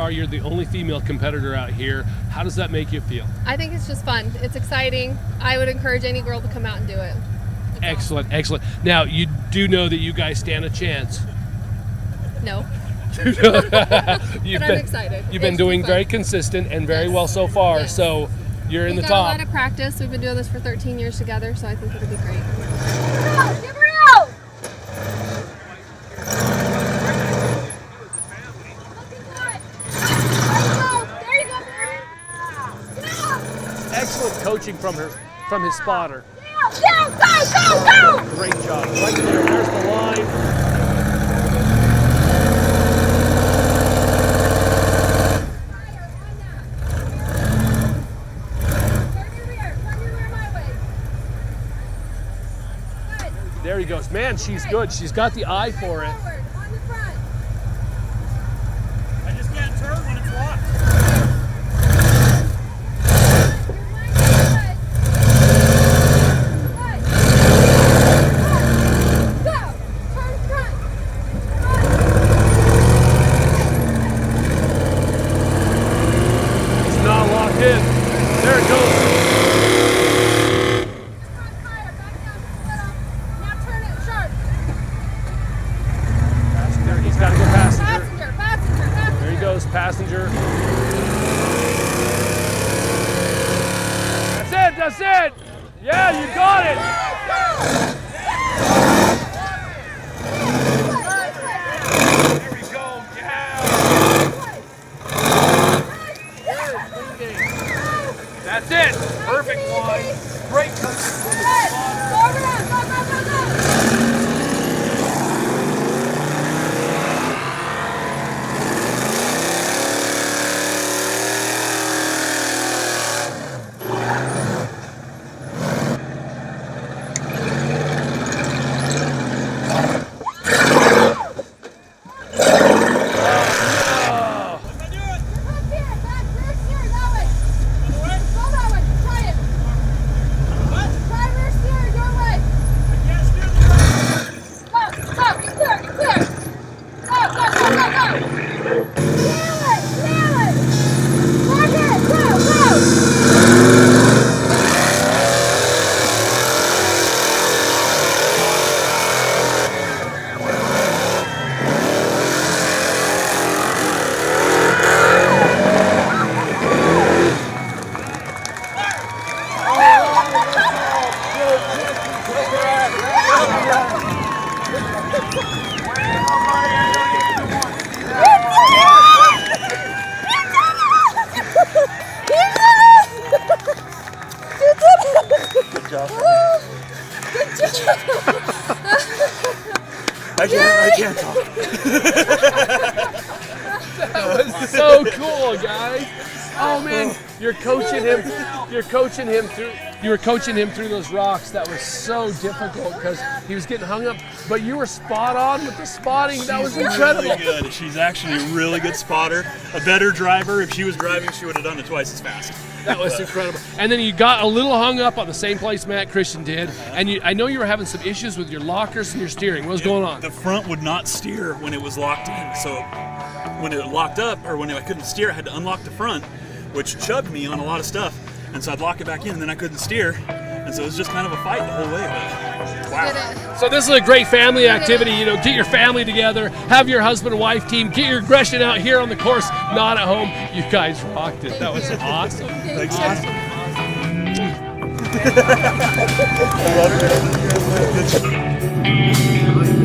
Char, you're the only female competitor out here. How does that make you feel? I think it's just fun. It's exciting. I would encourage any girl to come out and do it. Excellent, excellent. Now, you do know that you guys stand a chance. No. But I'm excited. You've been doing very consistent and very well so far, Yes. so you're in the We've top. got a lot of practice. We've been doing this for 13 years together, so I think it'll be great. Give her out! There you go, Excellent coaching from his spotter. Down, go! Great job. Right there. There's the line. There he goes. Man, she's good. She's got the eye for it. I just can't turn when it's locked. It's not locked in. There it goes. He's got to go passenger. There he goes, passenger. That's it. Yeah, you got it. There we go, yeah. That's it. Perfect line. Great coaching. I can't talk. That was so cool, guys. Oh man, you're coaching him through those rocks. That was so difficult because he was getting hung up, but you were spot on with the spotting. That was incredible. Really good. She's actually a really good spotter, a better driver. If she was driving, she would have done it twice as fast. That was incredible. And then you got a little hung up on the same place Matt Christian did, and I know you were having some issues with your lockers and your steering. What was going on? The front would not steer when it was locked in, so when it locked up, or when I couldn't steer, I had to unlock the front, which chugged me on a lot of stuff. And so I'd lock it back in, and then I couldn't steer. And so it was just kind of a fight the whole way. But wow. So this is a great family activity. You know, get your family together, have your husband and wife team, get your aggression out here on the course, not at home. You guys rocked it. That was awesome. Thanks, awesome. I love it. Good job.